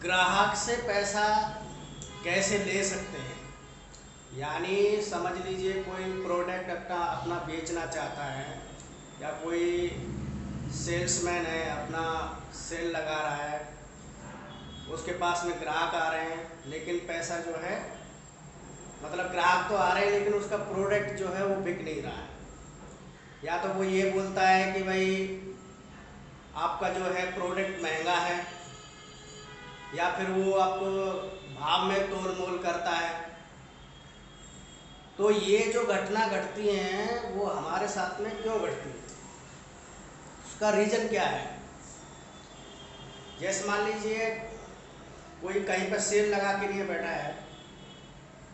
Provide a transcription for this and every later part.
ग्राहक से पैसा कैसे ले सकते हैं। यानी समझ लीजिए कोई प्रोडक्ट अपना अपना बेचना चाहता है या कोई सेल्समैन है अपना सेल लगा रहा है, उसके पास में ग्राहक आ रहे हैं लेकिन पैसा जो है मतलब ग्राहक तो आ रहे हैं लेकिन उसका प्रोडक्ट जो है वो बिक नहीं रहा है। या तो वो ये बोलता है कि भाई आपका जो है प्रोडक्ट महंगा है, या फिर वो आपको भाव में तोल मोल करता है। तो ये जो घटना घटती हैं वो हमारे साथ में क्यों घटती है, उसका रीज़न क्या है। जैसे मान लीजिए कोई कहीं पर सेल लगा के लिए बैठा है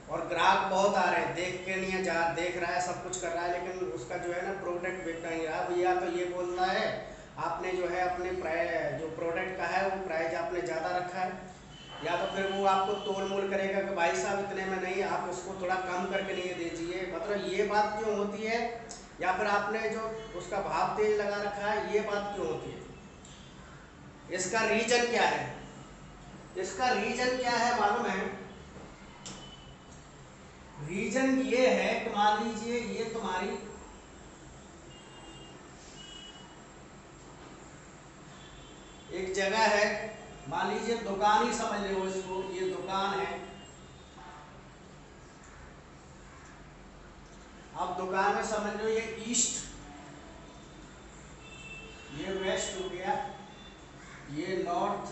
और ग्राहक बहुत आ रहे हैं, देख के नहीं जा देख रहा है, सब कुछ कर रहा है, लेकिन उसका जो है ना प्रोडक्ट बिक नहीं रहा। भैया तो ये बोल रहा है आपने जो है अपने प्राइस जो प्रोडक्ट का है वो प्राइस आपने ज़्यादा रखा है, या तो फिर वो आपको तोल मोल करेगा कि भाई साहब इतने में नहीं, आप उसको थोड़ा कम करके नहीं दीजिए। मतलब ये बात क्यों होती है, या फिर आपने जो उसका भाव तेज लगा रखा है, ये बात क्यों होती है। इसका रीजन क्या है, इसका रीजन क्या है मालूम है। रीजन ये है कि मान लीजिए ये तुम्हारी एक जगह है, मान लीजिए दुकान ही समझ लो इसको, ये दुकान है। अब दुकान में समझ लो ये ईस्ट, ये वेस्ट हो गया, ये नॉर्थ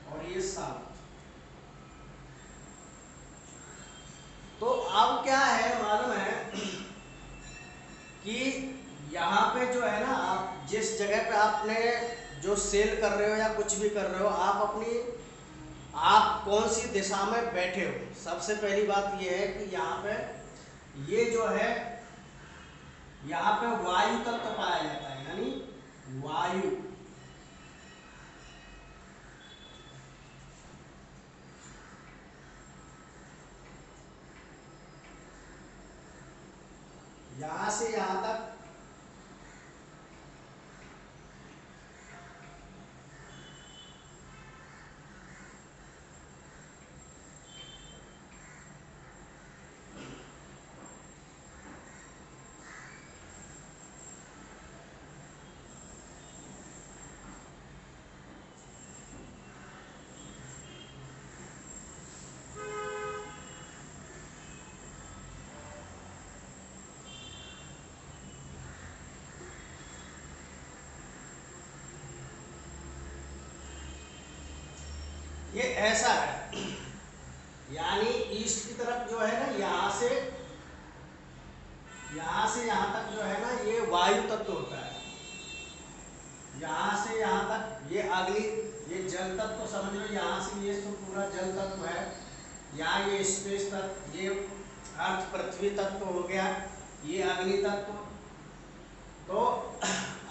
और ये साउथ। तो अब क्या है मालूम है कि यहाँ पे जो है ना, आप जिस जगह पे आपने जो सेल कर रहे हो या कुछ भी कर रहे हो, आप कौन सी दिशा में बैठे हो। सबसे पहली बात यह है कि यहाँ पे ये जो है यहाँ पे वायु तत्व पाया जाता है, यानी वायु। यहाँ से यहाँ तक ये ऐसा है, यानी ईस्ट की तरफ जो है ना, यहाँ से यहाँ तक जो है ना ये वायु तत्व होता है। यहाँ से यहाँ तक ये अग्नि, ये जल तत्व समझ लो। यहाँ से ये तो पूरा जल तत्व है, यहाँ ये स्पेस तत्व, ये अर्थ पृथ्वी तत्व हो गया, ये अग्नि तत्व। तो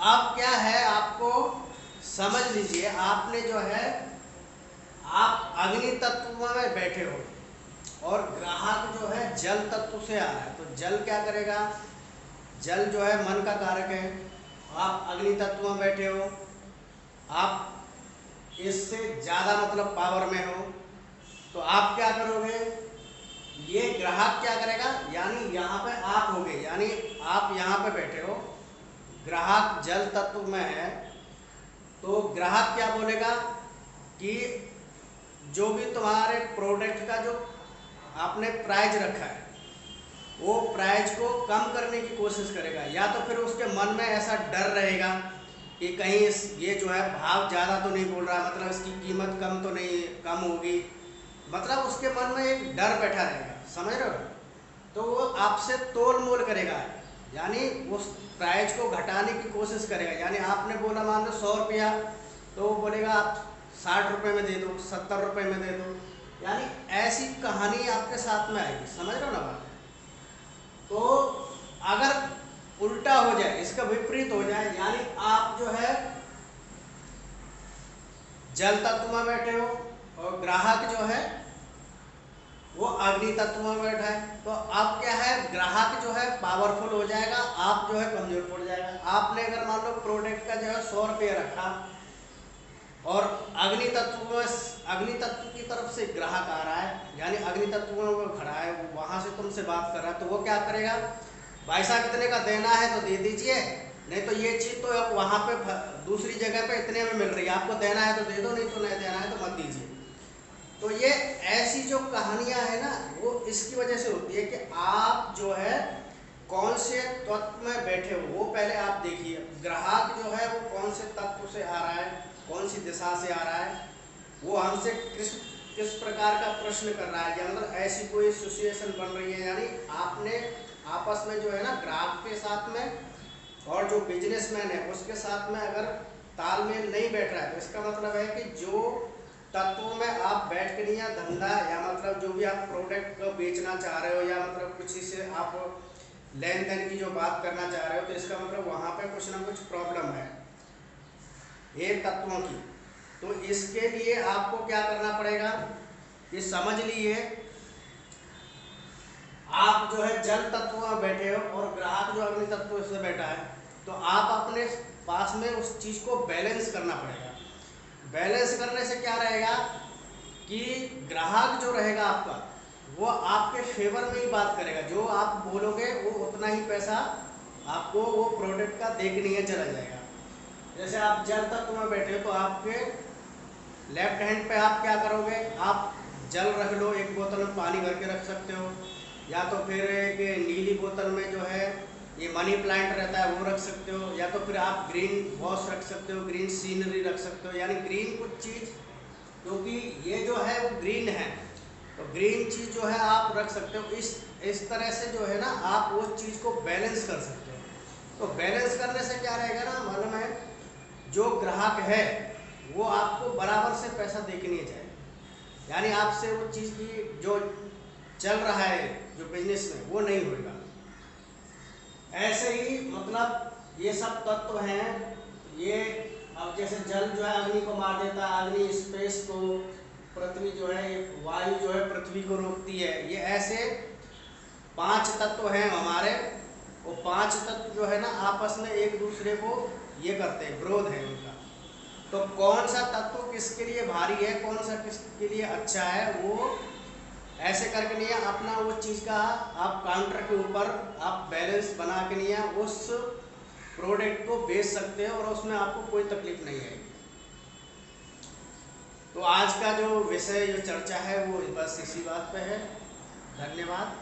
अब क्या है, आपको समझ लीजिए आपने जो है आप अग्नि तत्व में बैठे हो और ग्राहक जो है जल तत्व से आ रहा है। तो जल क्या करेगा, जल जो है मन का कारक है। आप अग्नि तत्व में बैठे हो, आप इससे ज़्यादा मतलब पावर में हो, तो आप क्या करोगे, ये ग्राहक क्या करेगा, यानी यहाँ पे आप हो गए, यानी आप यहाँ पे बैठे हो, ग्राहक जल तत्व में है। तो ग्राहक क्या बोलेगा कि जो भी तुम्हारे प्रोडक्ट का जो आपने प्राइस रखा है वो प्राइस को कम करने की कोशिश करेगा, या तो फिर उसके मन में ऐसा डर रहेगा कि कहीं ये जो है भाव ज़्यादा तो नहीं बोल रहा, मतलब इसकी कीमत कम तो नहीं कम होगी, मतलब उसके मन में एक डर बैठा रहेगा, समझ रहे हो। तो वो आपसे तोल मोल करेगा, यानी उस प्राइस को घटाने की कोशिश करेगा। यानी आपने बोला मान लो 100 रुपया, तो वो बोलेगा आप 60 रुपये में दे दो, 70 रुपये में दे दो। यानी ऐसी कहानी आपके साथ में आएगी, समझ रहे हो ना बात। तो अगर उल्टा हो जाए, इसका विपरीत हो जाए, यानी आप जो है जल तत्व में बैठे हो और ग्राहक जो है वो अग्नि तत्व में बैठा है, तो अब क्या है, ग्राहक जो है पावरफुल हो जाएगा, आप जो है कमजोर पड़ जाएगा। आपने अगर मान लो प्रोडक्ट का जो है 100 रुपये रखा और अग्नि तत्व की तरफ से ग्राहक आ रहा है, यानी अग्नि तत्व में वो खड़ा है, वो वहां से तुमसे बात कर रहा है, तो वो क्या करेगा, भाई साहब कितने का देना है तो दे दीजिए, नहीं तो ये चीज तो अब वहां पे दूसरी जगह पे इतने में मिल रही है, आपको देना है तो दे दो, नहीं तो नहीं देना है तो मत दीजिए। तो ये ऐसी जो कहानियां है ना, वो इसकी वजह से होती है कि आप जो है कौन से तत्व में बैठे हो, वो पहले आप देखिए। ग्राहक जो है वो कौन से तत्व से आ रहा है, कौन सी दिशा से आ रहा है, वो हमसे किस प्रकार का प्रश्न कर रहा है, या मतलब ऐसी कोई सिचुएशन बन रही है, यानी आपने आपस में जो है ना ग्राहक के साथ में और जो बिजनेसमैन है उसके साथ में अगर तालमेल नहीं बैठ रहा है, तो इसका मतलब है कि जो तत्वों में आप बैठ के नहीं, या धंधा या मतलब जो भी आप प्रोडक्ट को बेचना चाह रहे हो, या मतलब किसी से आप लेन देन की जो बात करना चाह रहे हो, तो इसका मतलब वहां पे कुछ ना कुछ प्रॉब्लम है एक तत्वों की। तो इसके लिए आपको क्या करना पड़ेगा, ये समझ लिए आप जो है जल तत्व में बैठे हो और ग्राहक जो अग्नि तत्व से बैठा है, तो आप अपने पास में उस चीज को बैलेंस करना पड़ेगा। बैलेंस करने से क्या रहेगा कि ग्राहक जो रहेगा आपका, वो आपके फेवर में ही बात करेगा, जो आप बोलोगे वो उतना ही पैसा आपको वो प्रोडक्ट का दे के नहीं चला जाएगा। जैसे आप जल तत्व में बैठे हो, तो आपके लेफ्ट हैंड पे आप क्या करोगे, आप जल रख लो, एक बोतल में पानी भर के रख सकते हो, या तो फिर एक नीली बोतल में जो है ये मनी प्लांट रहता है वो रख सकते हो, या तो फिर आप ग्रीन वॉश रख सकते हो, ग्रीन सीनरी रख सकते हो, यानी ग्रीन कुछ चीज़, क्योंकि ये जो है वो ग्रीन है, तो ग्रीन चीज़ जो है आप रख सकते हो। इस तरह से जो है ना आप वो चीज़ को बैलेंस कर सकते हो। तो बैलेंस करने से क्या रहेगा ना, मालूम है जो ग्राहक है वो आपको बराबर से पैसा दे के नहीं जाएगा, यानी आपसे वो चीज़ की जो चल रहा है जो बिजनेस में वो नहीं होगा। ऐसे ही मतलब ये सब तत्व हैं, ये अब जैसे जल जो है अग्नि को मार देता है, अग्नि स्पेस को, पृथ्वी जो है वायु जो है पृथ्वी को रोकती है, ये ऐसे 5 तत्व हैं हमारे। वो 5 तत्व जो है ना आपस में एक दूसरे को ये करते हैं, विरोध है उनका। तो कौन सा तत्व किसके लिए भारी है, कौन सा किसके लिए अच्छा है, वो ऐसे करके नहीं है अपना वो चीज़ का आप काउंटर के ऊपर आप बैलेंस बना के नहीं है उस प्रोडक्ट को बेच सकते हैं, और उसमें आपको कोई तकलीफ नहीं आएगी। तो आज का जो विषय जो चर्चा है वो बस इसी बात पे है। धन्यवाद।